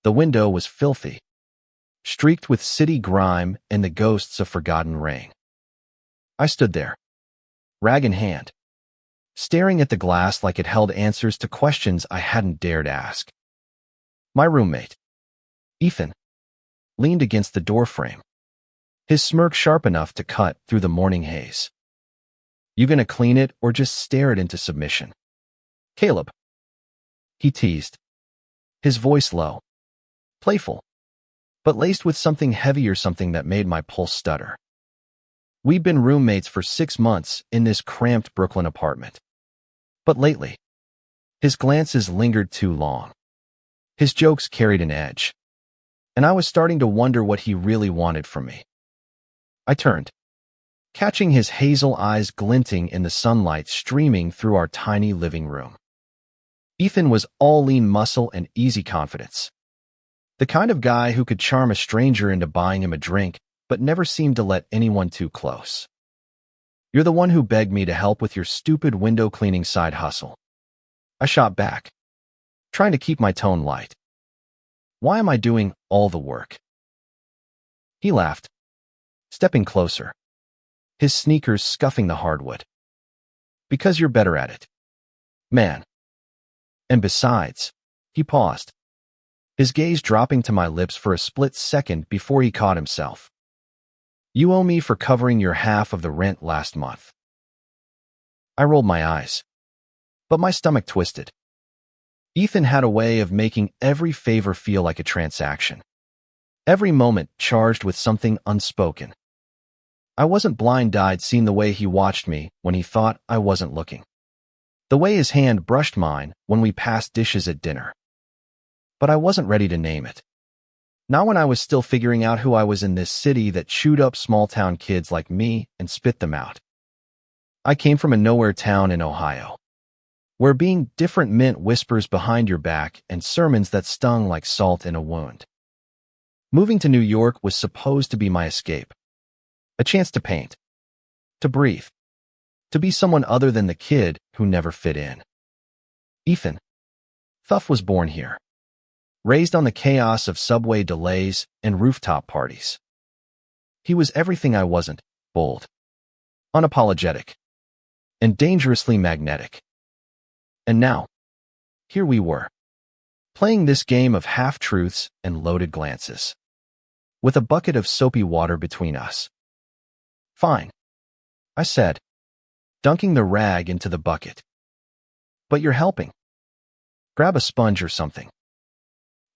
The window was filthy, streaked with city grime and the ghosts of forgotten rain. I stood there, rag in hand, staring at the glass like it held answers to questions I hadn't dared ask. My roommate, Ethan, leaned against the doorframe, his smirk sharp enough to cut through the morning haze. "You gonna clean it or just stare it into submission?" "Caleb," he teased, his voice low, playful, but laced with something heavier, something that made my pulse stutter. We'd been roommates for 6 months in this cramped Brooklyn apartment. But lately, his glances lingered too long. His jokes carried an edge, and I was starting to wonder what he really wanted from me. I turned, catching his hazel eyes glinting in the sunlight streaming through our tiny living room. Ethan was all lean muscle and easy confidence. The kind of guy who could charm a stranger into buying him a drink, but never seemed to let anyone too close. "You're the one who begged me to help with your stupid window cleaning side hustle." I shot back, trying to keep my tone light. "Why am I doing all the work?" He laughed, stepping closer, his sneakers scuffing the hardwood. "Because you're better at it, man. And besides," he paused, his gaze dropping to my lips for a split second before he caught himself. "You owe me for covering your half of the rent last month." I rolled my eyes, but my stomach twisted. Ethan had a way of making every favor feel like a transaction, every moment charged with something unspoken. I wasn't blind-eyed seeing the way he watched me when he thought I wasn't looking, the way his hand brushed mine when we passed dishes at dinner. But I wasn't ready to name it. Not when I was still figuring out who I was in this city that chewed up small-town kids like me and spit them out. I came from a nowhere town in Ohio, where being different meant whispers behind your back and sermons that stung like salt in a wound. Moving to New York was supposed to be my escape, a chance to paint, to breathe, to be someone other than the kid who never fit in. Ethan Thuff was born here, raised on the chaos of subway delays and rooftop parties. He was everything I wasn't: bold, unapologetic, and dangerously magnetic. And now, here we were, playing this game of half-truths and loaded glances, with a bucket of soapy water between us. "Fine," I said, dunking the rag into the bucket. "But you're helping. Grab a sponge or something."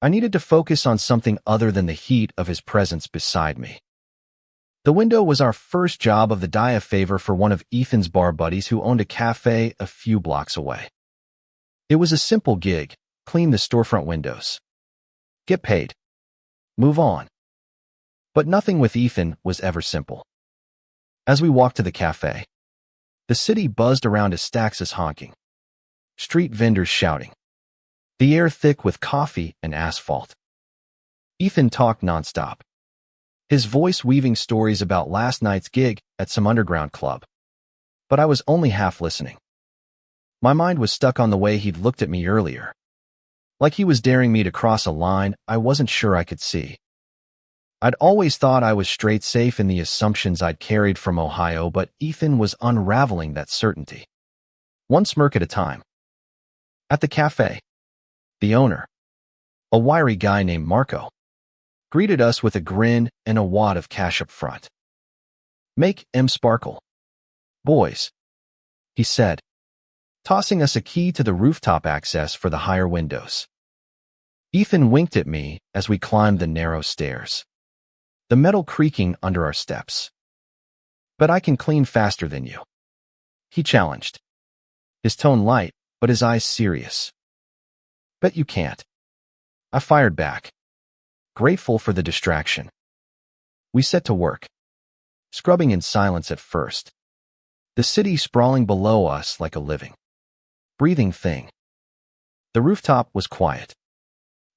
I needed to focus on something other than the heat of his presence beside me. The window was our first job of the day, a favor for one of Ethan's bar buddies who owned a cafe a few blocks away. It was a simple gig: clean the storefront windows, get paid, move on. But nothing with Ethan was ever simple. As we walked to the cafe, the city buzzed around us, stacks honking, street vendors shouting, the air thick with coffee and asphalt. Ethan talked nonstop, his voice weaving stories about last night's gig at some underground club. But I was only half listening. My mind was stuck on the way he'd looked at me earlier, like he was daring me to cross a line I wasn't sure I could see. I'd always thought I was straight safe in the assumptions I'd carried from Ohio, but Ethan was unraveling that certainty, one smirk at a time. At the cafe, the owner, a wiry guy named Marco, greeted us with a grin and a wad of cash up front. "Make 'em sparkle, boys," he said, tossing us a key to the rooftop access for the higher windows. Ethan winked at me as we climbed the narrow stairs, the metal creaking under our steps. "But I can clean faster than you," he challenged, his tone light but his eyes serious. "Bet you can't," I fired back, grateful for the distraction. We set to work, scrubbing in silence at first, the city sprawling below us like a living, breathing thing. The rooftop was quiet,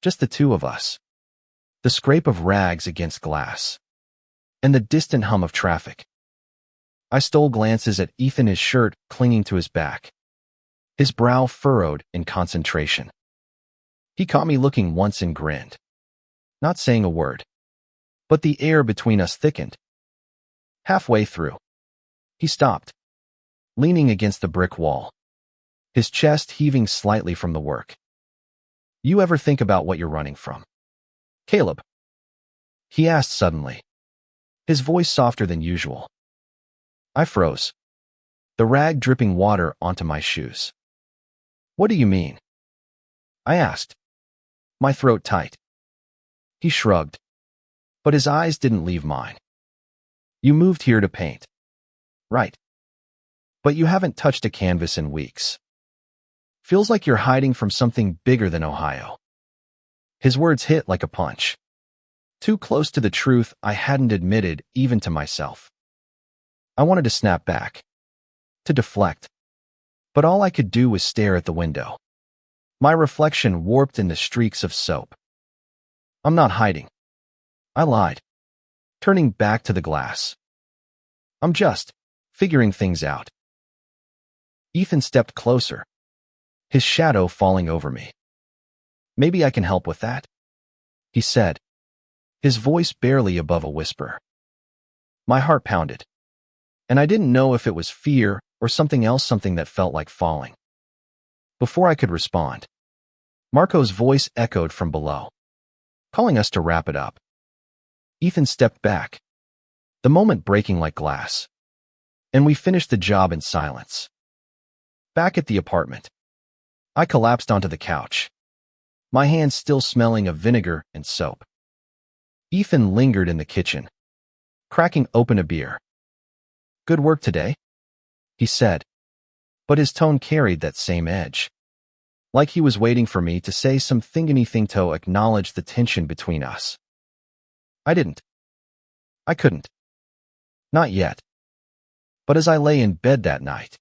just the two of us, the scrape of rags against glass, and the distant hum of traffic. I stole glances at Ethan, his shirt clinging to his back, his brow furrowed in concentration. He caught me looking once and grinned. not saying a word. But the air between us thickened. Halfway through, he stopped, leaning against the brick wall, his chest heaving slightly from the work. "You ever think about what you're running from, Caleb?" he asked suddenly, his voice softer than usual. I froze, the rag dripping water onto my shoes. "What do you mean?" I asked, my throat tight. He shrugged, but his eyes didn't leave mine. "You moved here to paint, right? But you haven't touched a canvas in weeks. Feels like you're hiding from something bigger than Ohio." His words hit like a punch, too close to the truth I hadn't admitted even to myself. I wanted to snap back, to deflect, but all I could do was stare at the window, my reflection warped into streaks of soap. "I'm not hiding," I lied, turning back to the glass. "I'm just figuring things out." Ethan stepped closer, his shadow falling over me. "Maybe I can help with that," he said, his voice barely above a whisper. My heart pounded, and I didn't know if it was fear or something else, something that felt like falling. Before I could respond, Marco's voice echoed from below, calling us to wrap it up. Ethan stepped back, the moment breaking like glass, and we finished the job in silence. Back at the apartment, I collapsed onto the couch, my hands still smelling of vinegar and soap. Ethan lingered in the kitchen, cracking open a beer. "Good work today," he said, but his tone carried that same edge, like he was waiting for me to say anything to acknowledge the tension between us. I didn't. I couldn't. Not yet. But as I lay in bed that night,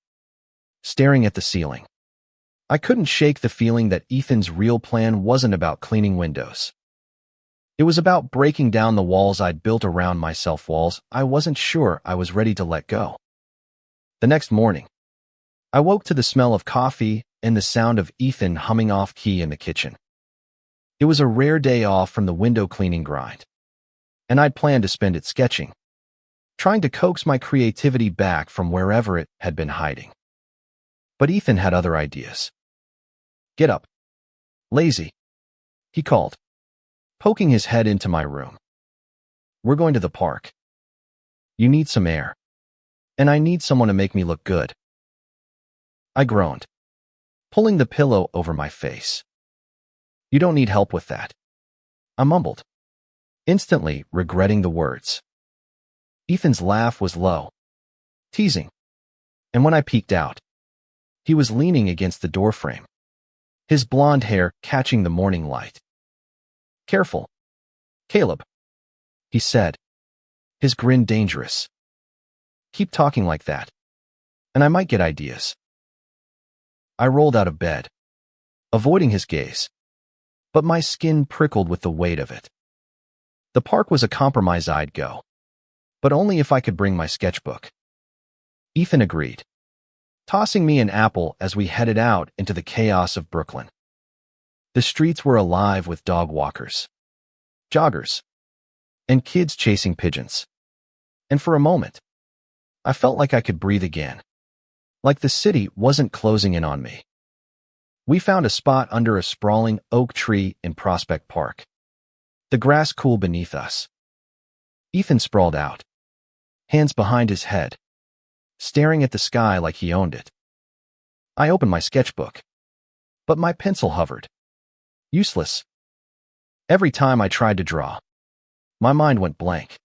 staring at the ceiling, I couldn't shake the feeling that Ethan's real plan wasn't about cleaning windows. It was about breaking down the walls I'd built around myself, walls I wasn't sure I was ready to let go. The next morning, I woke to the smell of coffee and the sound of Ethan humming off-key in the kitchen. It was a rare day off from the window cleaning grind, and I'd planned to spend it sketching, trying to coax my creativity back from wherever it had been hiding. But Ethan had other ideas. "Get up, lazy," he called, poking his head into my room. "We're going to the park. You need some air, and I need someone to make me look good." I groaned, pulling the pillow over my face. "You don't need help with that," I mumbled, instantly regretting the words. Ethan's laugh was low, teasing, and when I peeked out, he was leaning against the doorframe, his blonde hair catching the morning light. "Careful, Caleb," he said, his grin dangerous. "Keep talking like that, and I might get ideas." I rolled out of bed, avoiding his gaze, but my skin prickled with the weight of it. The park was a compromise. I'd go, but only if I could bring my sketchbook. Ethan agreed, tossing me an apple as we headed out into the chaos of Brooklyn. The streets were alive with dog walkers, joggers, and kids chasing pigeons. And for a moment, I felt like I could breathe again, like the city wasn't closing in on me. We found a spot under a sprawling oak tree in Prospect Park, the grass cool beneath us. Ethan sprawled out, hands behind his head, staring at the sky like he owned it. I opened my sketchbook, but my pencil hovered. Useless. Every time I tried to draw, my mind went blank.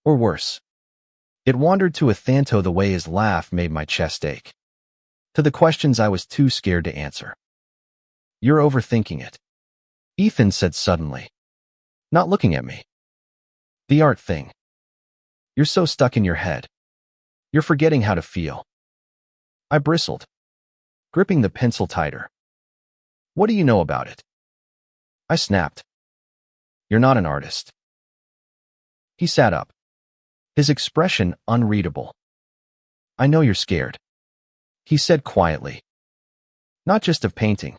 Or worse, it wandered to Athanto the way his laugh made my chest ache, to the questions I was too scared to answer. "You're overthinking it," Ethan said suddenly, not looking at me. "The art thing. You're so stuck in your head. You're forgetting how to feel." I bristled, gripping the pencil tighter. "What do you know about it?" I snapped. "You're not an artist." He sat up, his expression unreadable. "I know you're scared," he said quietly. "Not just of painting.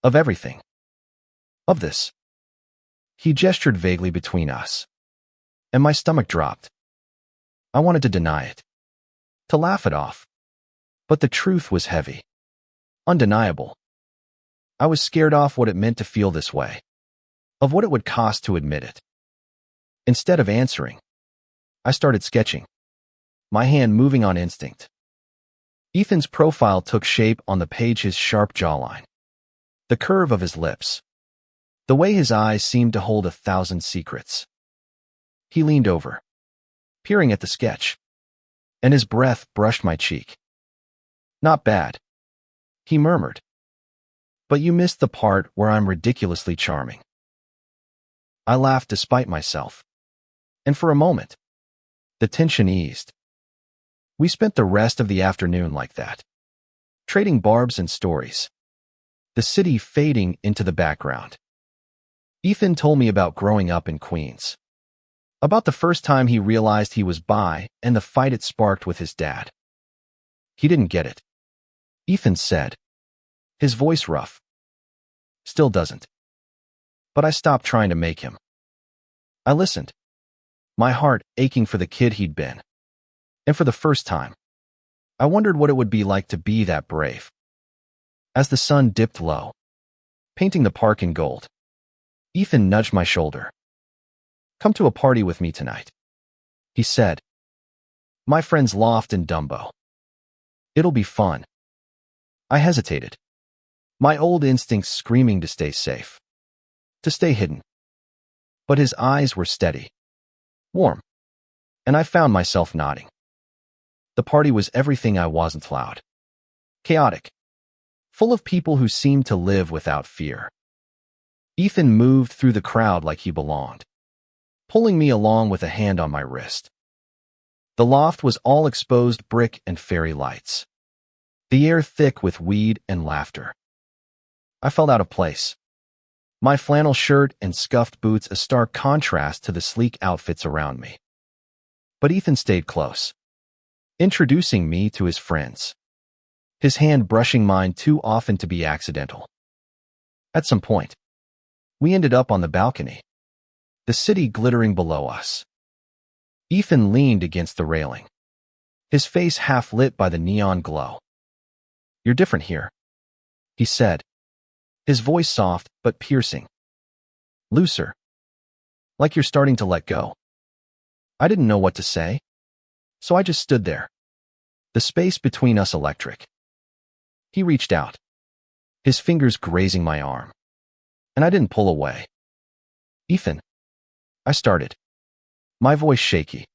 Of everything. Of this." He gestured vaguely between us, and my stomach dropped. I wanted to deny it, to laugh it off. But the truth was heavy, undeniable. I was scared off what it meant to feel this way, of what it would cost to admit it. Instead of answering, I started sketching, my hand moving on instinct. Ethan's profile took shape on the page, his sharp jawline, the curve of his lips, the way his eyes seemed to hold 1,000 secrets. He leaned over, peering at the sketch, and his breath brushed my cheek. "Not bad," he murmured. "But you missed the part where I'm ridiculously charming." I laughed despite myself, and for a moment, the tension eased. We spent the rest of the afternoon like that, trading barbs and stories, the city fading into the background. Ethan told me about growing up in Queens, about the first time he realized he was bi and the fight it sparked with his dad. He didn't get it, Ethan said, his voice rough. Still doesn't. But I stopped trying to make him. I listened, my heart aching for the kid he'd been. And for the first time, I wondered what it would be like to be that brave. As the sun dipped low, painting the park in gold, Ethan nudged my shoulder. "Come to a party with me tonight," he said. "My friends Loft and Dumbo. It'll be fun." I hesitated, my old instincts screaming to stay safe, to stay hidden. But his eyes were steady, warm, and I found myself nodding. The party was everything I wasn't allowed. Chaotic, full of people who seemed to live without fear. Ethan moved through the crowd like he belonged, pulling me along with a hand on my wrist. The loft was all exposed brick and fairy lights, the air thick with weed and laughter. I felt out of place, my flannel shirt and scuffed boots a stark contrast to the sleek outfits around me. But Ethan stayed close, introducing me to his friends, his hand brushing mine too often to be accidental. At some point, we ended up on the balcony, the city glittering below us. Ethan leaned against the railing, his face half lit by the neon glow. "You're different here," he said, his voice soft but piercing. "Looser. Like you're starting to let go." I didn't know what to say, so I just stood there, the space between us electric. He reached out, his fingers grazing my arm, and I didn't pull away. "Ethan," I started, my voice shaky,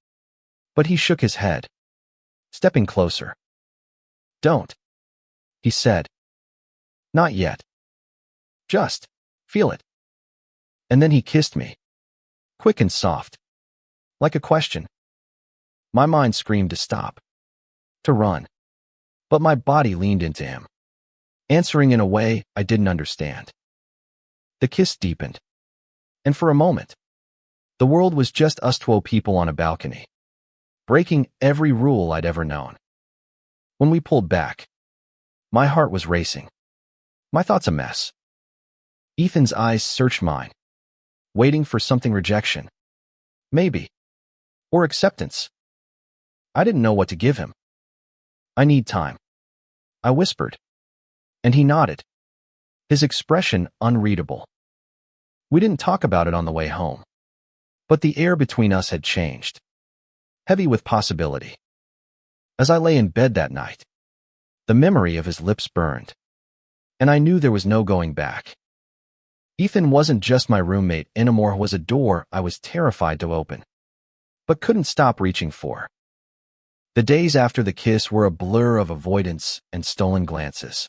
but he shook his head, stepping closer. "Don't," he said. "Not yet. Just feel it." And then he kissed me, quick and soft, like a question. My mind screamed to stop, to run, but my body leaned into him, answering in a way I didn't understand. The kiss deepened, and for a moment, the world was just us 12 people on a balcony, breaking every rule I'd ever known. When we pulled back, my heart was racing, my thoughts a mess. Ethan's eyes searched mine, waiting for something: rejection, maybe, or acceptance. I didn't know what to give him. "I need time," I whispered, and he nodded, his expression unreadable. We didn't talk about it on the way home, but the air between us had changed, heavy with possibility. As I lay in bed that night, the memory of his lips burned, and I knew there was no going back. Ethan wasn't just my roommate anymore, was a door I was terrified to open, but couldn't stop reaching for. The days after the kiss were a blur of avoidance and stolen glances.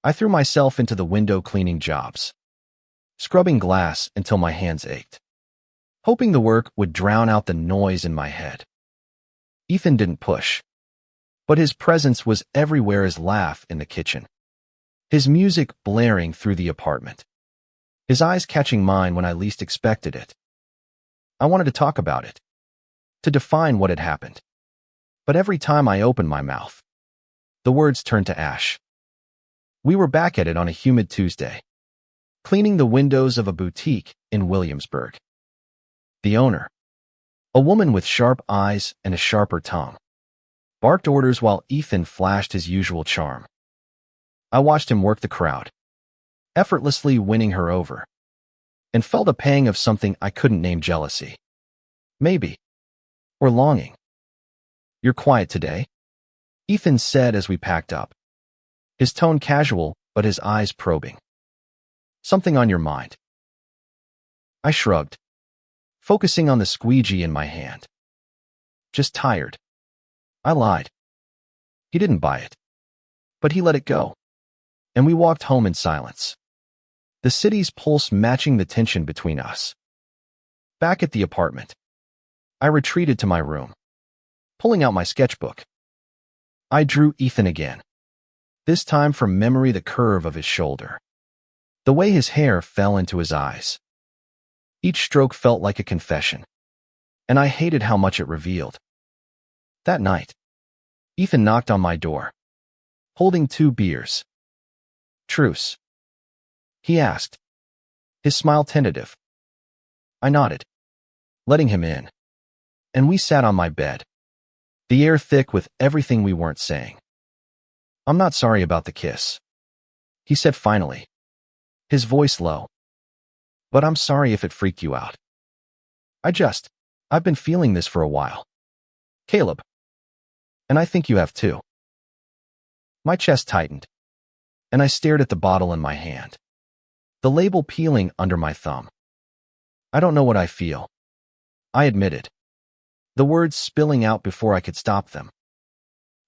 I threw myself into the window cleaning jobs, scrubbing glass until my hands ached, hoping the work would drown out the noise in my head. Ethan didn't push, but his presence was everywhere, his laugh in the kitchen, his music blaring through the apartment, his eyes catching mine when I least expected it. I wanted to talk about it, to define what had happened. But every time I opened my mouth, the words turned to ash. We were back at it on a humid Tuesday, cleaning the windows of a boutique in Williamsburg. The owner, a woman with sharp eyes and a sharper tongue, barked orders while Ethan flashed his usual charm. I watched him work the crowd, effortlessly winning her over, and felt a pang of something I couldn't name: jealousy. Maybe. Or longing. "You're quiet today," Ethan said as we packed up, his tone casual but his eyes probing. "Something on your mind?" I shrugged, focusing on the squeegee in my hand. "Just tired." I lied. He didn't buy it, but he let it go, and we walked home in silence, the city's pulse matching the tension between us. Back at the apartment, I retreated to my room, pulling out my sketchbook. I drew Ethan again, this time from memory: the curve of his shoulder, the way his hair fell into his eyes. Each stroke felt like a confession, and I hated how much it revealed. That night, Ethan knocked on my door, holding 2 beers. "Truce?" he asked, his smile tentative. I nodded, letting him in, and we sat on my bed, the air thick with everything we weren't saying. "I'm not sorry about the kiss," he said finally, his voice low. "But I'm sorry if it freaked you out. I've been feeling this for a while, Caleb. And I think you have too." My chest tightened, and I stared at the bottle in my hand, the label peeling under my thumb. "I don't know what I feel," I admitted, the words spilling out before I could stop them.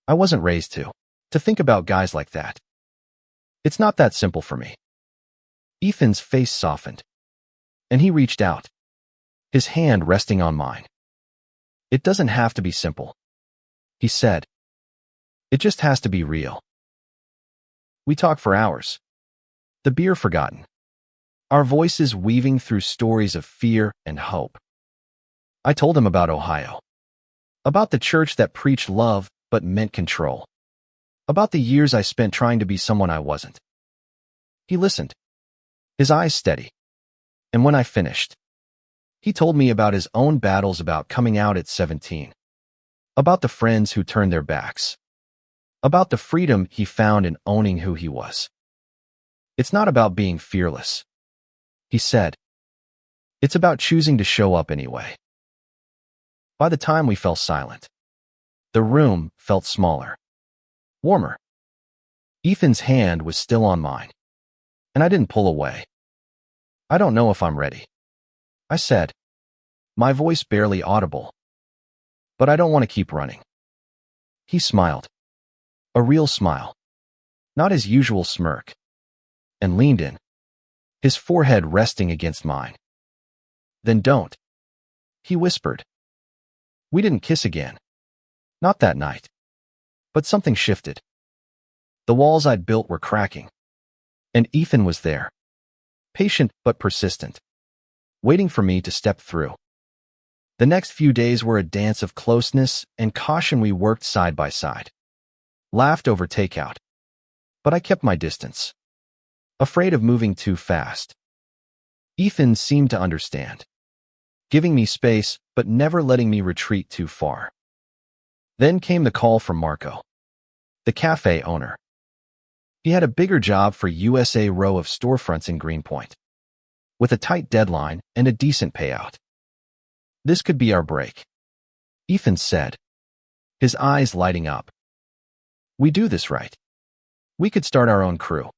I wasn't raised to think about guys like that. It's not that simple for me. Ethan's face softened, and he reached out, his hand resting on mine. "It doesn't have to be simple," he said. "It just has to be real." We talked for hours, the beer forgotten, our voices weaving through stories of fear and hope. I told him about Ohio, about the church that preached love but meant control, about the years I spent trying to be someone I wasn't. He listened, his eyes steady, and when I finished, he told me about his own battles, about coming out at 17, about the friends who turned their backs, about the freedom he found in owning who he was. "It's not about being fearless," he said. "It's about choosing to show up anyway." By the time we fell silent, the room felt smaller, warmer. Ethan's hand was still on mine, and I didn't pull away. "I don't know if I'm ready," I said, my voice barely audible. "But I don't want to keep running." He smiled, a real smile, not his usual smirk, and leaned in, his forehead resting against mine. "Then don't," he whispered. We didn't kiss again, not that night, but something shifted. The walls I'd built were cracking, and Ethan was there, patient but persistent, waiting for me to step through. The next few days were a dance of closeness and caution. We worked side by side, laughed over takeout, but I kept my distance, afraid of moving too fast. Ethan seemed to understand, giving me space but never letting me retreat too far. Then came the call from Marco, the cafe owner. He had a bigger job for USA row of storefronts in Greenpoint, with a tight deadline and a decent payout. "This could be our break," Ethan said, his eyes lighting up. "We do this right. We could start our own crew."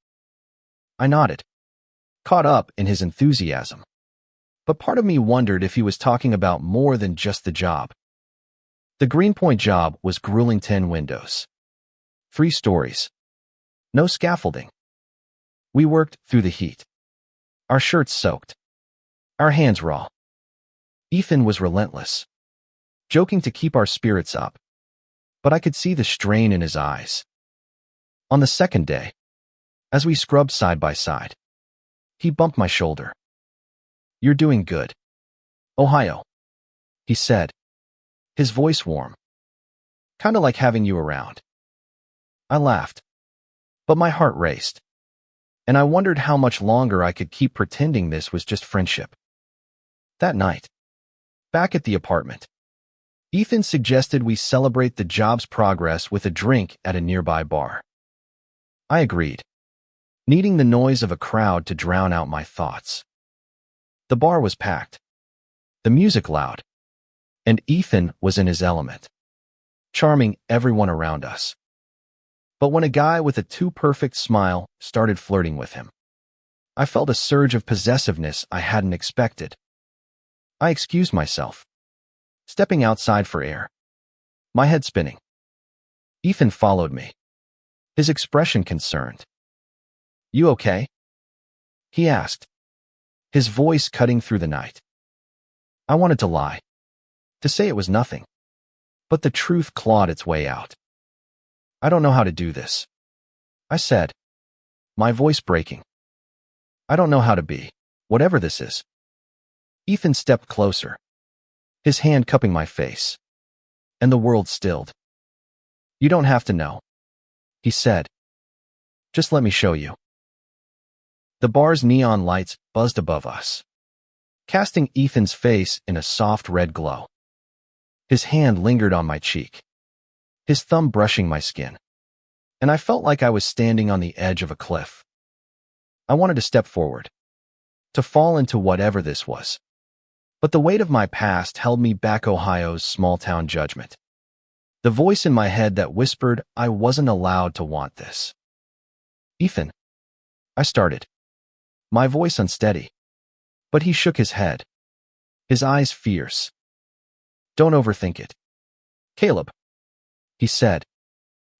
I nodded, caught up in his enthusiasm. But part of me wondered if he was talking about more than just the job. The Greenpoint job was grueling: 10 windows, 3 stories, no scaffolding. We worked through the heat, our shirts soaked, our hands raw. Ethan was relentless, joking to keep our spirits up, but I could see the strain in his eyes. On the second day, as we scrubbed side by side, he bumped my shoulder. "You're doing good, Ohio," he said, his voice warm. "Kinda like having you around." I laughed, but my heart raced. and I wondered how much longer I could keep pretending this was just friendship. That night, back at the apartment, Ethan suggested we celebrate the job's progress with a drink at a nearby bar. I agreed, needing the noise of a crowd to drown out my thoughts. The bar was packed, the music loud, and Ethan was in his element, charming everyone around us. But when a guy with a too-perfect smile started flirting with him, I felt a surge of possessiveness I hadn't expected. I excused myself, stepping outside for air, my head spinning. Ethan followed me, his expression concerned. "You okay?" he asked, his voice cutting through the night. I wanted to lie, to say it was nothing, but the truth clawed its way out. "I don't know how to do this," I said, my voice breaking. "I don't know how to be, whatever this is." Ethan stepped closer, his hand cupping my face, and the world stilled. "You don't have to know," he said. "Just let me show you." The bar's neon lights buzzed above us, casting Ethan's face in a soft red glow. His hand lingered on my cheek, his thumb brushing my skin, and I felt like I was standing on the edge of a cliff. I wanted to step forward, to fall into whatever this was. But the weight of my past held me back. Ohio's small-town judgment, the voice in my head that whispered I wasn't allowed to want this. "Ethan," I started, my voice unsteady, but he shook his head, his eyes fierce. "Don't overthink it, Caleb," he said,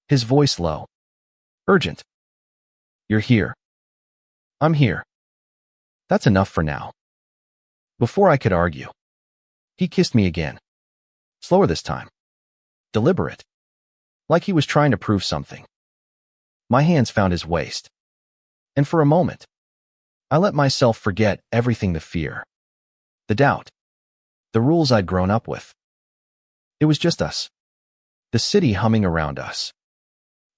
his voice low, urgent. "You're here. I'm here. That's enough for now." Before I could argue, he kissed me again, slower this time, deliberate, like he was trying to prove something. My hands found his waist, and for a moment, I let myself forget everything: the fear, the doubt, the rules I'd grown up with. It was just us, the city humming around us,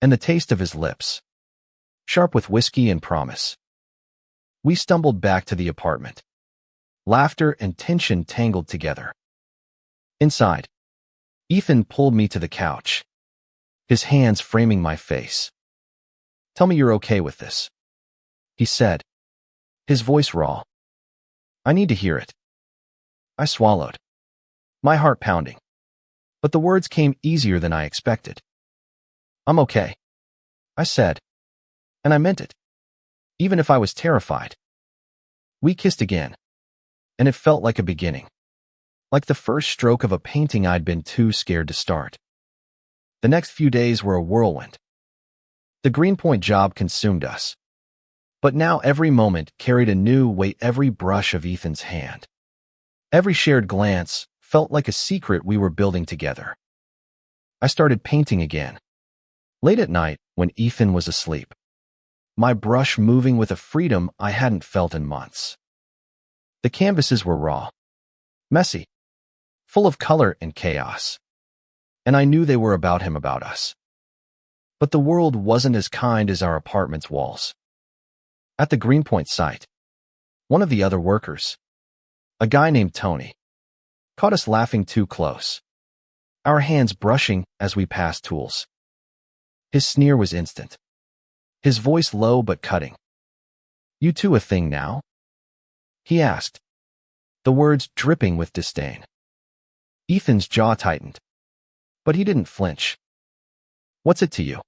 and the taste of his lips, sharp with whiskey and promise. We stumbled back to the apartment, laughter and tension tangled together. Inside, Ethan pulled me to the couch, his hands framing my face. "Tell me you're okay with this," he said, his voice raw. "I need to hear it." I swallowed, my heart pounding, but the words came easier than I expected. "I'm okay," I said, and I meant it, even if I was terrified. We kissed again, and it felt like a beginning, like the first stroke of a painting I'd been too scared to start. The next few days were a whirlwind. The Greenpoint job consumed us, but now every moment carried a new weight. Every brush of Ethan's hand, every shared glance felt like a secret we were building together. I started painting again, late at night when Ethan was asleep, my brush moving with a freedom I hadn't felt in months. The canvases were raw, messy, full of color and chaos, and I knew they were about him, about us. But the world wasn't as kind as our apartment's walls. At the Greenpoint site, one of the other workers, a guy named Tony, caught us laughing too close, our hands brushing as we passed tools. His sneer was instant, his voice low but cutting. "You two a thing now?" he asked, the words dripping with disdain. Ethan's jaw tightened, but he didn't flinch. "What's it to you?"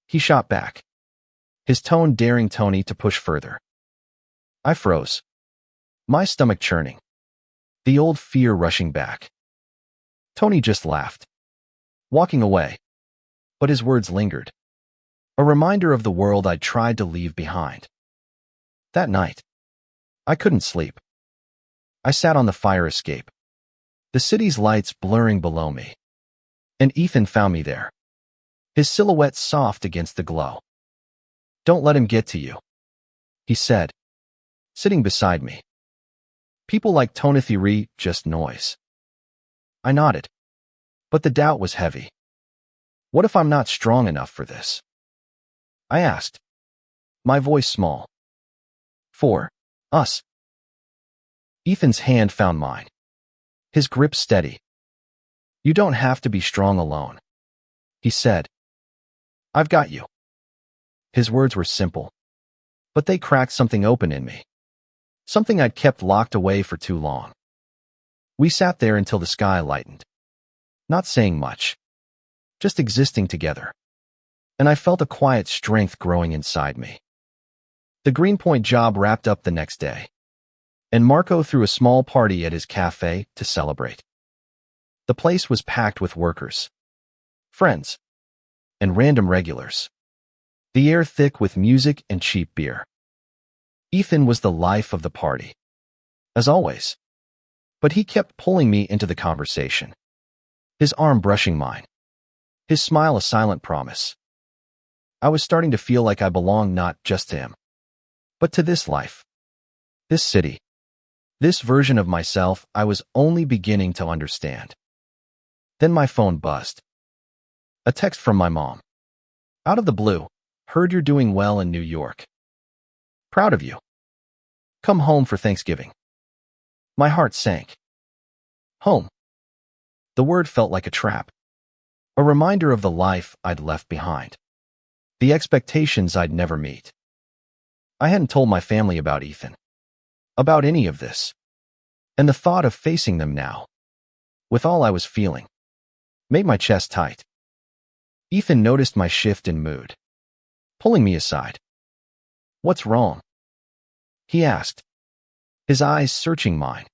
he shot back, his tone daring Tony to push further. I froze, my stomach churning, the old fear rushing back. Tony just laughed, walking away, but his words lingered, a reminder of the world I'd tried to leave behind. That night, I couldn't sleep. I sat on the fire escape, the city's lights blurring below me, and Ethan found me there, his silhouette soft against the glow. "Don't let him get to you," he said, sitting beside me. "People like Tonathy just noise." I nodded, but the doubt was heavy. What if I'm not strong enough for this? I asked, my voice small. For us. Ethan's hand found mine, his grip steady. You don't have to be strong alone, he said. I've got you. His words were simple, but they cracked something open in me, something I'd kept locked away for too long. We sat there until the sky lightened, not saying much, just existing together, and I felt a quiet strength growing inside me. The Greenpoint job wrapped up the next day, and Marco threw a small party at his cafe to celebrate. The place was packed with workers, friends, and random regulars, the air thick with music and cheap beer. Ethan was the life of the party, as always, but he kept pulling me into the conversation, his arm brushing mine, his smile a silent promise. I was starting to feel like I belonged not just to him, but to this life, this city, this version of myself I was only beginning to understand. Then my phone buzzed. A text from my mom. Out of the blue, heard you're doing well in New York. Proud of you. Come home for Thanksgiving. My heart sank. Home. The word felt like a trap, a reminder of the life I'd left behind, the expectations I'd never meet. I hadn't told my family about Ethan, about any of this, and the thought of facing them now, with all I was feeling, made my chest tight. Ethan noticed my shift in mood, pulling me aside. What's wrong? He asked, his eyes searching mine.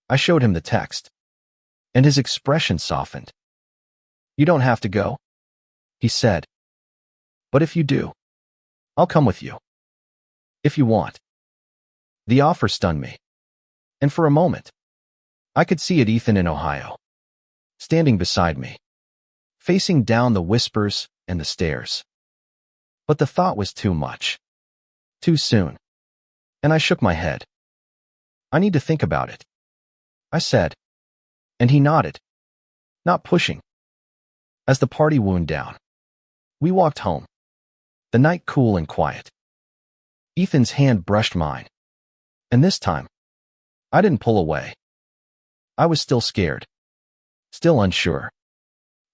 I showed him the text, and his expression softened. You don't have to go, he said. But if you do, I'll come with you. If you want. The offer stunned me, and for a moment, I could see it Ethan in Ohio, standing beside me, facing down the whispers and the stares. But the thought was too much, too soon, and I shook my head. I need to think about it, I said, and he nodded, not pushing. As the party wound down, we walked home, the night cool and quiet. Ethan's hand brushed mine, and this time, I didn't pull away. I was still scared, still unsure,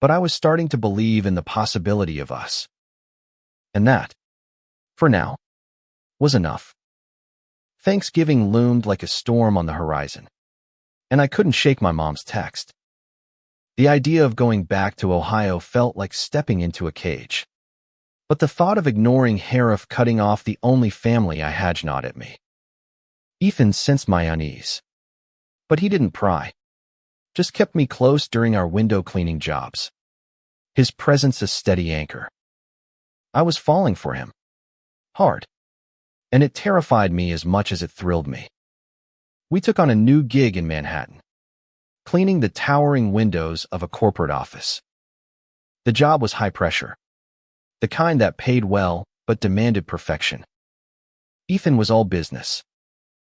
but I was starting to believe in the possibility of us. And that, for now, was enough. Thanksgiving loomed like a storm on the horizon, and I couldn't shake my mom's text. The idea of going back to Ohio felt like stepping into a cage, but the thought of ignoring Harif cutting off the only family I had gnawed at me. Ethan sensed my unease, but he didn't pry, just kept me close during our window cleaning jobs, his presence a steady anchor. I was falling for him, hard, and it terrified me as much as it thrilled me. We took on a new gig in Manhattan, cleaning the towering windows of a corporate office. The job was high pressure, the kind that paid well but demanded perfection. Ethan was all business,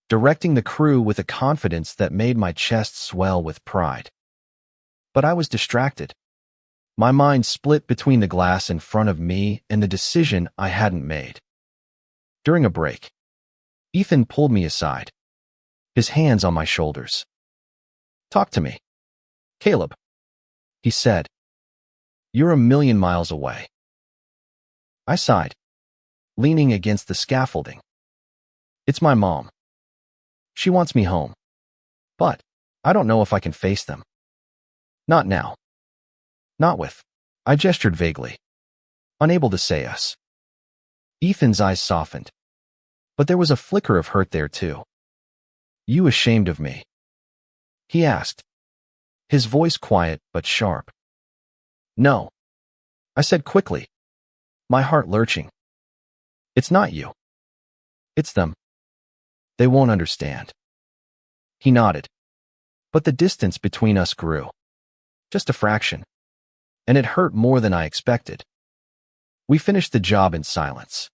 directing the crew with a confidence that made my chest swell with pride. But I was distracted. My mind split between the glass in front of me and the decision I hadn't made. During a break, Ethan pulled me aside, his hands on my shoulders. Talk to me, Caleb, he said. You're a million miles away. I sighed, leaning against the scaffolding. It's my mom. She wants me home, but I don't know if I can face them. Not now. Not with. I gestured vaguely, unable to say us. Ethan's eyes softened, but there was a flicker of hurt there too. You ashamed of me? He asked, his voice quiet but sharp. No, I said quickly, my heart lurching. It's not you. It's them. They won't understand. He nodded, but the distance between us grew, just a fraction, and it hurt more than I expected. We finished the job in silence,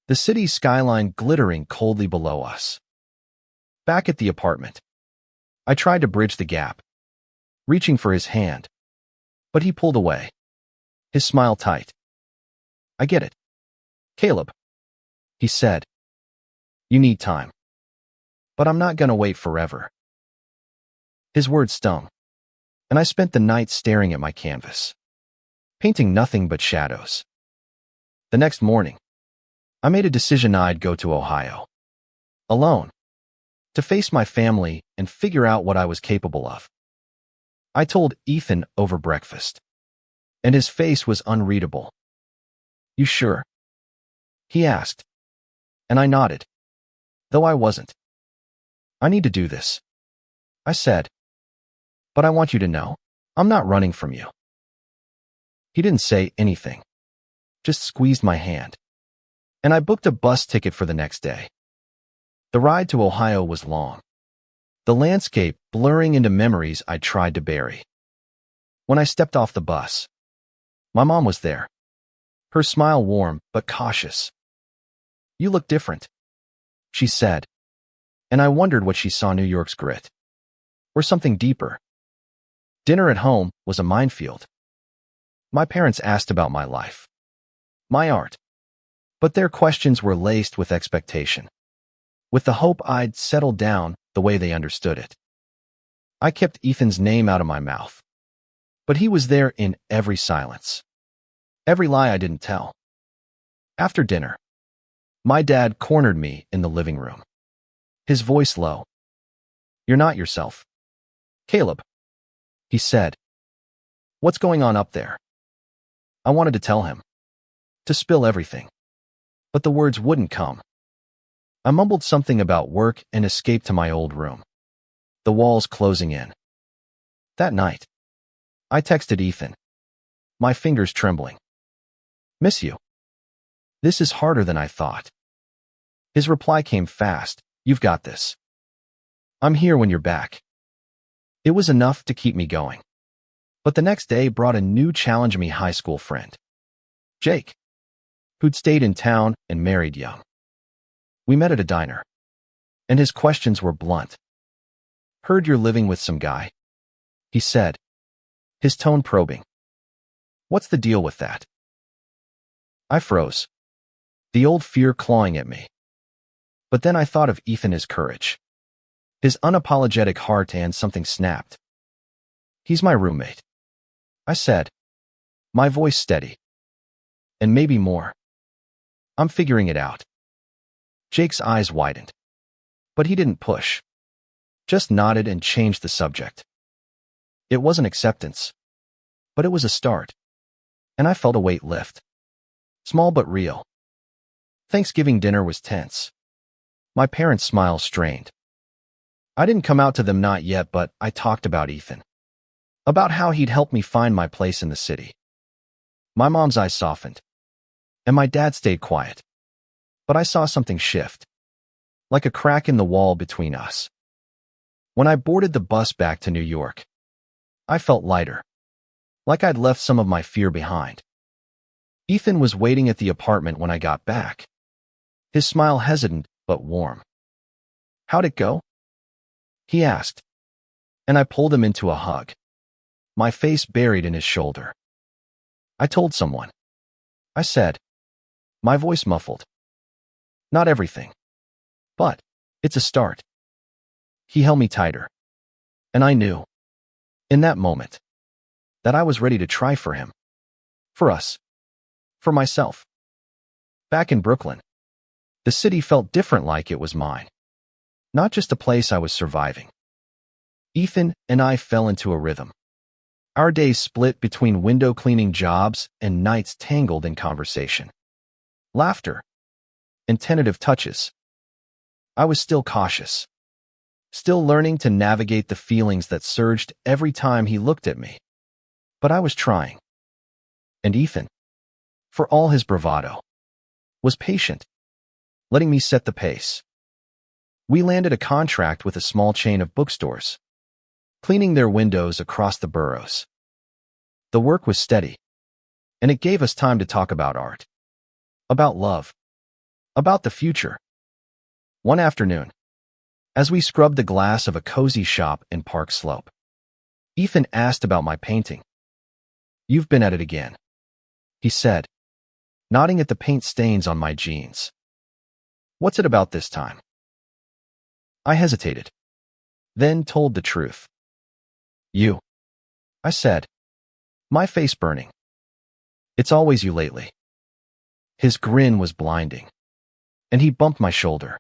the city's skyline glittering coldly below us. Back at the apartment, I tried to bridge the gap, reaching for his hand, but he pulled away, his smile tight. I get it, Caleb. He said, "You need time. But I'm not gonna wait forever." His words stung, and I spent the night staring at my canvas, painting nothing but shadows. The next morning, I made a decision I'd go to Ohio, alone, to face my family and figure out what I was capable of. I told Ethan over breakfast, and his face was unreadable. "You sure?" he asked, and I nodded, though I wasn't. "I need to do this," I said, "but I want you to know, I'm not running from you." He didn't say anything, just squeezed my hand, and I booked a bus ticket for the next day. The ride to Ohio was long, the landscape blurring into memories I tried to bury. When I stepped off the bus, my mom was there, her smile warm but cautious. "You look different," she said, and I wondered what she saw New York's grit, or something deeper. Dinner at home was a minefield. My parents asked about my life, my art, but their questions were laced with expectation, with the hope I'd settle down the way they understood it. I kept Ethan's name out of my mouth, but he was there in every silence, every lie I didn't tell. After dinner, my dad cornered me in the living room, his voice low. "You're not yourself, Caleb," he said. "What's going on up there?" I wanted to tell him, to spill everything, but the words wouldn't come. I mumbled something about work and escaped to my old room, the walls closing in. That night, I texted Ethan, my fingers trembling. "Miss you. This is harder than I thought." His reply came fast. "You've got this. I'm here when you're back." It was enough to keep me going. But the next day brought a new challenge-me high school friend, Jake, who'd stayed in town and married young. We met at a diner, and his questions were blunt. "Heard you're living with some guy," he said, his tone probing. "What's the deal with that?" I froze, the old fear clawing at me. But then I thought of Ethan, his courage, his unapologetic heart, and something snapped. "He's my roommate," I said, my voice steady. "And maybe more. I'm figuring it out." Jake's eyes widened, but he didn't push, just nodded and changed the subject. It wasn't acceptance, but it was a start, and I felt a weight lift, small but real. Thanksgiving dinner was tense. My parents' smiles strained. I didn't come out to them, not yet, but I talked about Ethan, about how he'd helped me find my place in the city. My mom's eyes softened, and my dad stayed quiet. But I saw something shift, like a crack in the wall between us. When I boarded the bus back to New York, I felt lighter, like I'd left some of my fear behind. Ethan was waiting at the apartment when I got back, his smile hesitant but warm. "How'd it go?" he asked, and I pulled him into a hug, my face buried in his shoulder. "I told someone," I said, my voice muffled. "Not everything, but it's a start." He held me tighter, and I knew, in that moment, that I was ready to try for him, for us, for myself. Back in Brooklyn, the city felt different, like it was mine, not just a place I was surviving. Ethan and I fell into a rhythm. Our days split between window cleaning jobs and nights tangled in conversation, laughter, and tentative touches. I was still cautious, still learning to navigate the feelings that surged every time he looked at me. But I was trying. And Ethan, for all his bravado, was patient, letting me set the pace. We landed a contract with a small chain of bookstores, cleaning their windows across the boroughs. The work was steady, and it gave us time to talk about art, about love, about the future. One afternoon, as we scrubbed the glass of a cozy shop in Park Slope, Ethan asked about my painting. "You've been at it again," he said, nodding at the paint stains on my jeans. What's it about this time? I hesitated, then told the truth. You, I said, my face burning. It's always you lately. His grin was blinding, and he bumped my shoulder,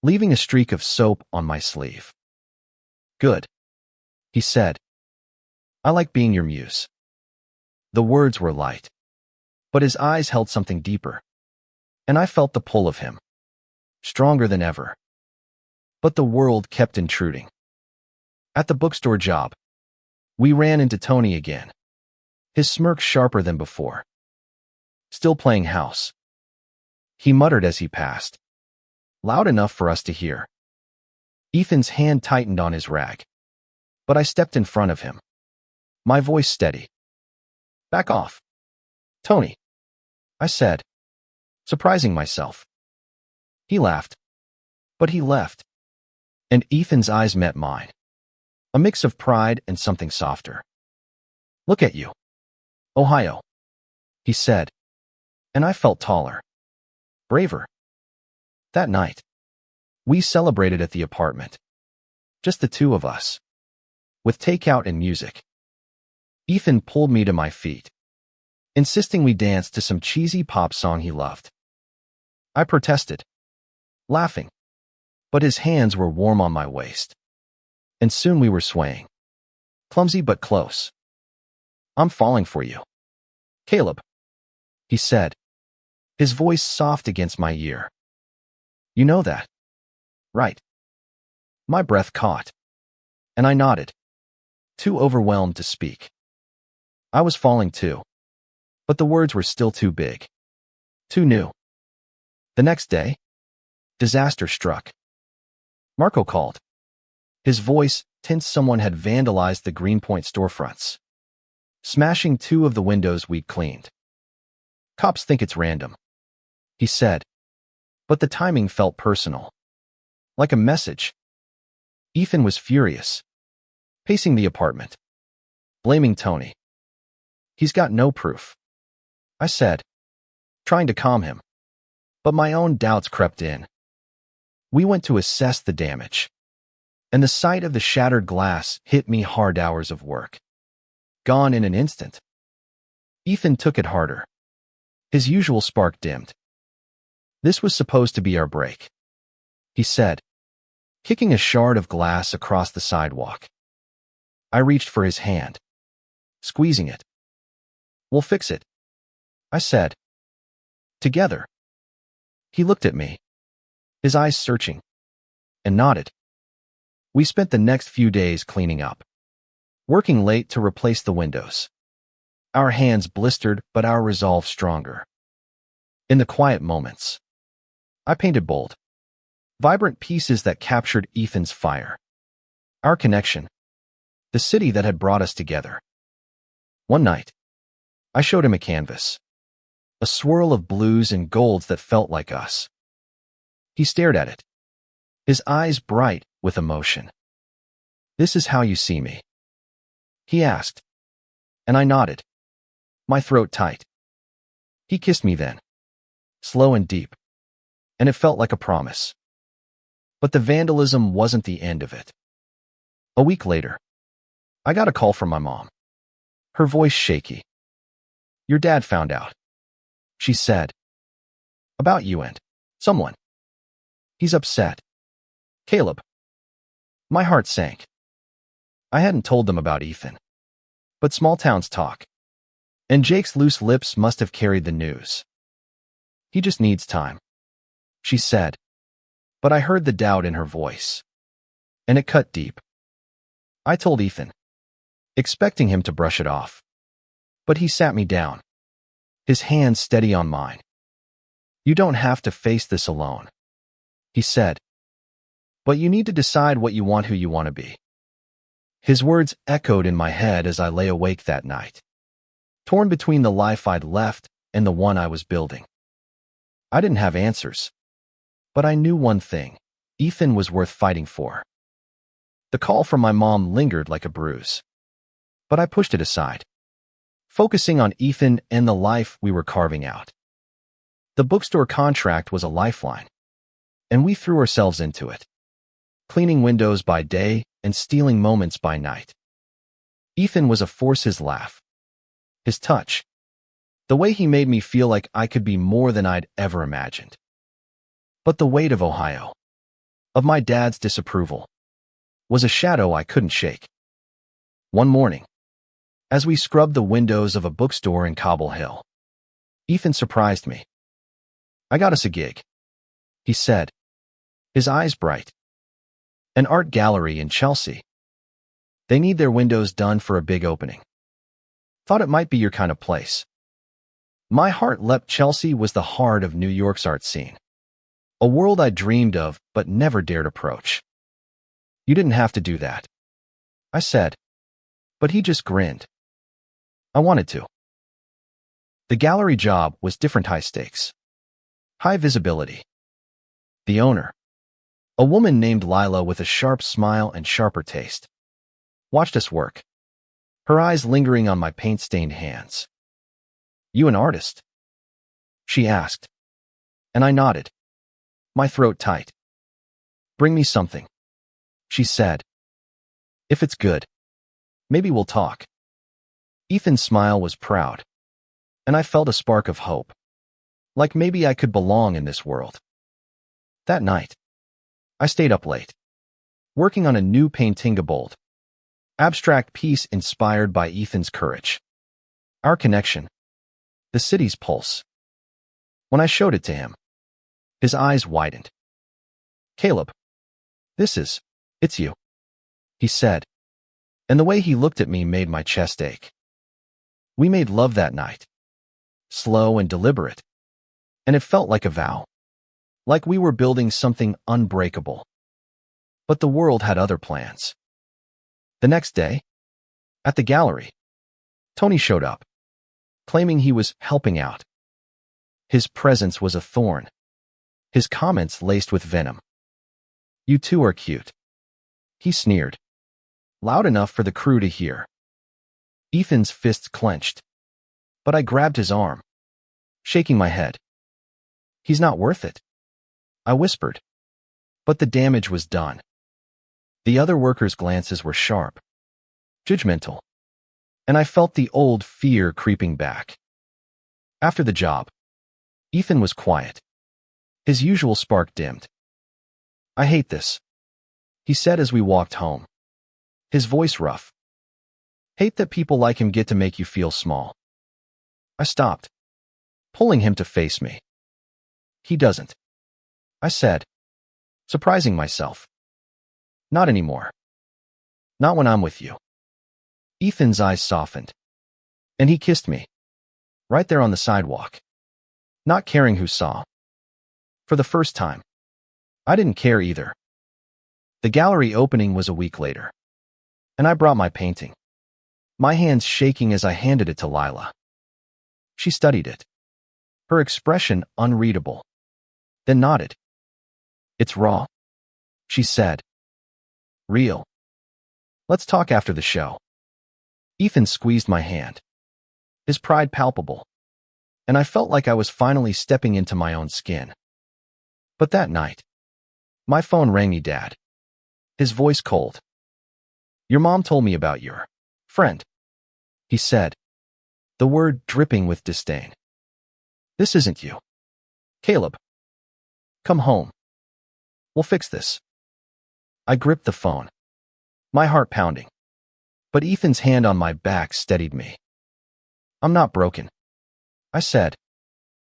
leaving a streak of soap on my sleeve. Good, he said. I like being your muse. The words were light, but his eyes held something deeper, and I felt the pull of him, stronger than ever. But the world kept intruding. At the bookstore job, we ran into Tony again, his smirk sharper than before. Still playing house, he muttered as he passed, loud enough for us to hear. Ethan's hand tightened on his rag, but I stepped in front of him, my voice steady. Back off, Tony, I said, surprising myself. He laughed, but he left, and Ethan's eyes met mine, a mix of pride and something softer. Look at you, Ohio, he said, and I felt taller, braver. That night, we celebrated at the apartment, just the two of us, with takeout and music. Ethan pulled me to my feet, insisting we dance to some cheesy pop song he loved. I protested, laughing, but his hands were warm on my waist, and soon we were swaying, clumsy but close. I'm falling for you, Caleb, he said, his voice soft against my ear. You know that, right? My breath caught, and I nodded, too overwhelmed to speak. I was falling too, but the words were still too big, too new. The next day, disaster struck. Marco called. His voice tense. Someone had vandalized the Greenpoint storefronts, smashing two of the windows we'd cleaned. Cops think it's random, he said, but the timing felt personal, like a message. Ethan was furious, pacing the apartment, blaming Tony. He's got no proof, I said, trying to calm him, but my own doubts crept in. We went to assess the damage, and the sight of the shattered glass hit me hard. Hours of work, gone in an instant. Ethan took it harder. His usual spark dimmed. This was supposed to be our break, he said, kicking a shard of glass across the sidewalk. I reached for his hand, squeezing it. We'll fix it, I said. Together. He looked at me, his eyes searching, and nodded. We spent the next few days cleaning up, working late to replace the windows. Our hands blistered, but our resolve stronger. In the quiet moments, I painted bold, vibrant pieces that captured Ethan's fire, our connection, the city that had brought us together. One night, I showed him a canvas, a swirl of blues and golds that felt like us. He stared at it, his eyes bright with emotion. This is how you see me, he asked, and I nodded, my throat tight. He kissed me then, slow and deep, and it felt like a promise. But the vandalism wasn't the end of it. A week later, I got a call from my mom, her voice shaky. Your dad found out, she said, about you and someone. He's upset. Caleb. My heart sank. I hadn't told them about Ethan, but small towns talk, and Jake's loose lips must have carried the news. He just needs time, she said, but I heard the doubt in her voice, and it cut deep. I told Ethan, expecting him to brush it off, but he sat me down, his hand steady on mine. You don't have to face this alone, he said, but you need to decide what you want, who you want to be. His words echoed in my head as I lay awake that night, torn between the life I'd left and the one I was building. I didn't have answers, but I knew one thing: Ethan was worth fighting for. The call from my mom lingered like a bruise, but I pushed it aside, focusing on Ethan and the life we were carving out. The bookstore contract was a lifeline, and we threw ourselves into it, cleaning windows by day and stealing moments by night. Ethan was a force. His laugh, his touch, the way he made me feel like I could be more than I'd ever imagined. But the weight of Ohio, of my dad's disapproval, was a shadow I couldn't shake. One morning, as we scrubbed the windows of a bookstore in Cobble Hill, Ethan surprised me. "I got us a gig," he said, his eyes bright. "An art gallery in Chelsea. They need their windows done for a big opening. Thought it might be your kind of place." My heart leapt. Chelsea was the heart of New York's art scene, a world I dreamed of but never dared approach. "You didn't have to do that," I said, but he just grinned. "I wanted to." The gallery job was different. High stakes, high visibility. The owner, a woman named Lila with a sharp smile and sharper taste, watched us work, her eyes lingering on my paint-stained hands. "You an artist?" she asked, and I nodded, my throat tight. "Bring me something," she said. "If it's good, maybe we'll talk." Ethan's smile was proud, and I felt a spark of hope, like maybe I could belong in this world. That night, I stayed up late, working on a new painting, a bold, abstract piece inspired by Ethan's courage, our connection, the city's pulse. When I showed it to him, his eyes widened. "Caleb, it's you," he said, and the way he looked at me made my chest ache. We made love that night, slow and deliberate, and it felt like a vow, like we were building something unbreakable. But the world had other plans. The next day, at the gallery, Tony showed up, claiming he was helping out. His presence was a thorn, his comments laced with venom. "You two are cute," he sneered, loud enough for the crew to hear. Ethan's fists clenched, but I grabbed his arm, shaking my head. "He's not worth it," I whispered. But the damage was done. The other workers' glances were sharp, judgmental, and I felt the old fear creeping back. After the job, Ethan was quiet. His usual spark dimmed. "I hate this," he said as we walked home, his voice rough. "Hate that people like him get to make you feel small." I stopped, pulling him to face me. "He doesn't," I said, surprising myself. "Not anymore. Not when I'm with you." Ethan's eyes softened, and he kissed me, right there on the sidewalk, not caring who saw. For the first time, I didn't care either. The gallery opening was a week later, and I brought my painting, my hands shaking as I handed it to Lila. She studied it, her expression unreadable, then nodded. "It's raw," she said. "Real. Let's talk after the show." Ethan squeezed my hand, his pride palpable, and I felt like I was finally stepping into my own skin. But that night, my phone rang. Dad, his voice cold. "Your mom told me about your friend," he said, the word dripping with disdain. "This isn't you. Caleb, come home. We'll fix this." I gripped the phone, my heart pounding, but Ethan's hand on my back steadied me. "I'm not broken," I said,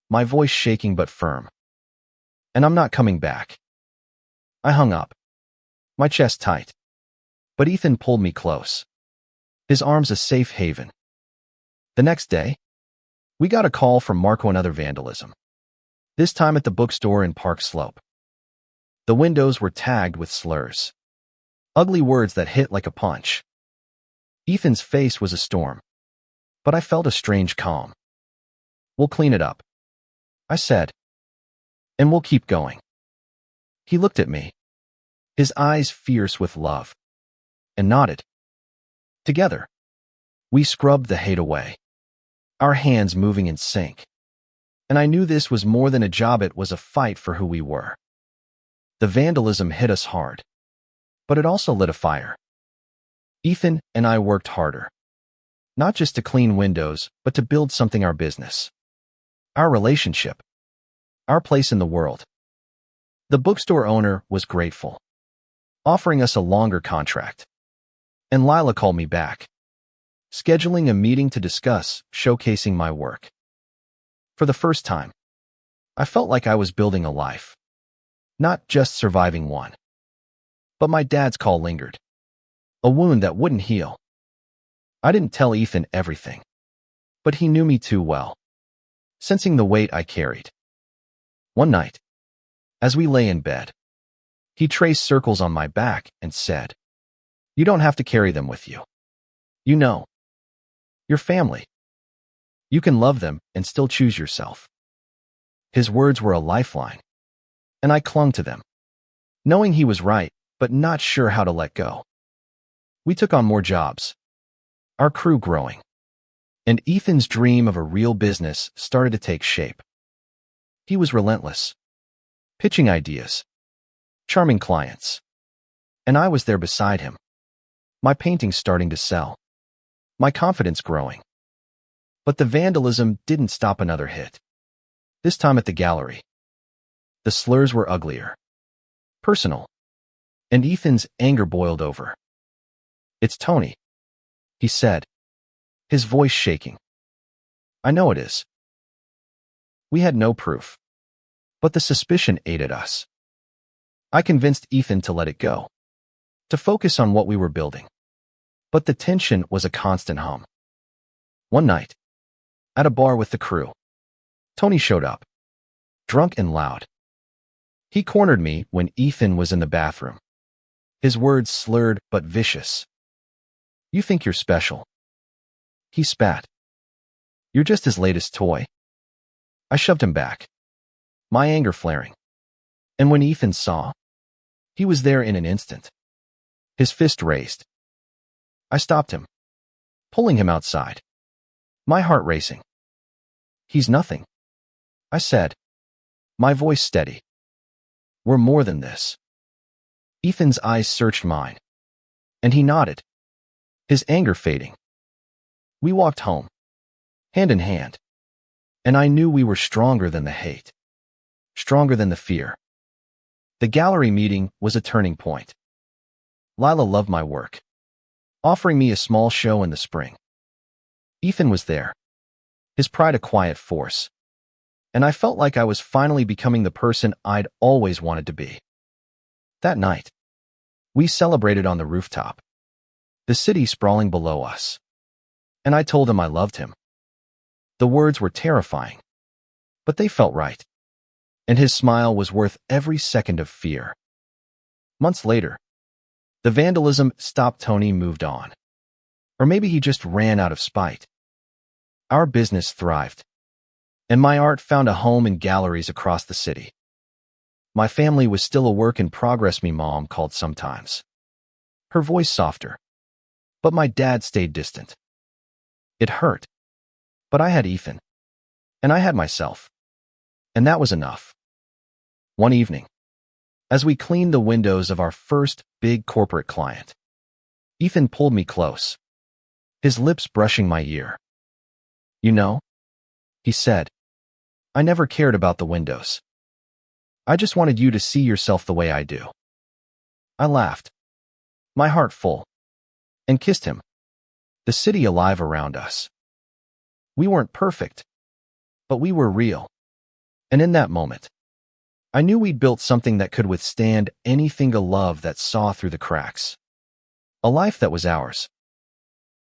my voice shaking but firm. "And I'm not coming back." I hung up, my chest tight, but Ethan pulled me close, his arms a safe haven. The next day, we got a call from Marco. Another vandalism, this time at the bookstore in Park Slope. The windows were tagged with slurs, ugly words that hit like a punch. Ethan's face was a storm, but I felt a strange calm. "We'll clean it up," I said, "and we'll keep going." He looked at me, his eyes fierce with love, and nodded. Together, we scrubbed the hate away, our hands moving in sync. And I knew this was more than a job, it was a fight for who we were. The vandalism hit us hard, but it also lit a fire. Ethan and I worked harder, not just to clean windows, but to build something our business, our relationship, our place in the world. The bookstore owner was grateful, offering us a longer contract. And Lila called me back, scheduling a meeting to discuss showcasing my work. For the first time, I felt like I was building a life, not just surviving one. But my dad's call lingered, a wound that wouldn't heal. I didn't tell Ethan everything, but he knew me too well, sensing the weight I carried. One night, as we lay in bed, he traced circles on my back and said, "You don't have to carry them with you. You know, your family. You can love them and still choose yourself." His words were a lifeline, and I clung to them, knowing he was right, but not sure how to let go. We took on more jobs, our crew growing, and Ethan's dream of a real business started to take shape. He was relentless, pitching ideas, charming clients, and I was there beside him, my paintings starting to sell, my confidence growing. But the vandalism didn't stop another hit, this time at the gallery. The slurs were uglier, personal, and Ethan's anger boiled over. "It's Tony," he said, his voice shaking. "I know it is." We had no proof, but the suspicion ate at us. I convinced Ethan to let it go, to focus on what we were building. But the tension was a constant hum. One night, at a bar with the crew, Tony showed up, drunk and loud. He cornered me when Ethan was in the bathroom, his words slurred but vicious. "You think you're special," he spat. "You're just his latest toy." I shoved him back, my anger flaring. And when Ethan saw, he was there in an instant, his fist raised. I stopped him, pulling him outside, my heart racing. "He's nothing," I said, my voice steady. "We're more than this." Ethan's eyes searched mine, and he nodded, his anger fading. We walked home, hand in hand, and I knew we were stronger than the hate, stronger than the fear. The gallery meeting was a turning point. Lila loved my work, offering me a small show in the spring. Ethan was there, his pride a quiet force, and I felt like I was finally becoming the person I'd always wanted to be. That night, we celebrated on the rooftop, the city sprawling below us, and I told him I loved him. The words were terrifying, but they felt right, and his smile was worth every second of fear. Months later, the vandalism stopped. Tony moved on, or maybe he just ran out of spite. Our business thrived, and my art found a home in galleries across the city. My family was still a work in progress, me mom called sometimes, her voice softer, but my dad stayed distant. It hurt, but I had Ethan, and I had myself, and that was enough. One evening, as we cleaned the windows of our first big corporate client, Ethan pulled me close, his lips brushing my ear. "You know," he said, "I never cared about the windows. I just wanted you to see yourself the way I do." I laughed, my heart full, and kissed him, the city alive around us. We weren't perfect, but we were real. And in that moment, I knew we'd built something that could withstand anything, a love that saw through the cracks, a life that was ours.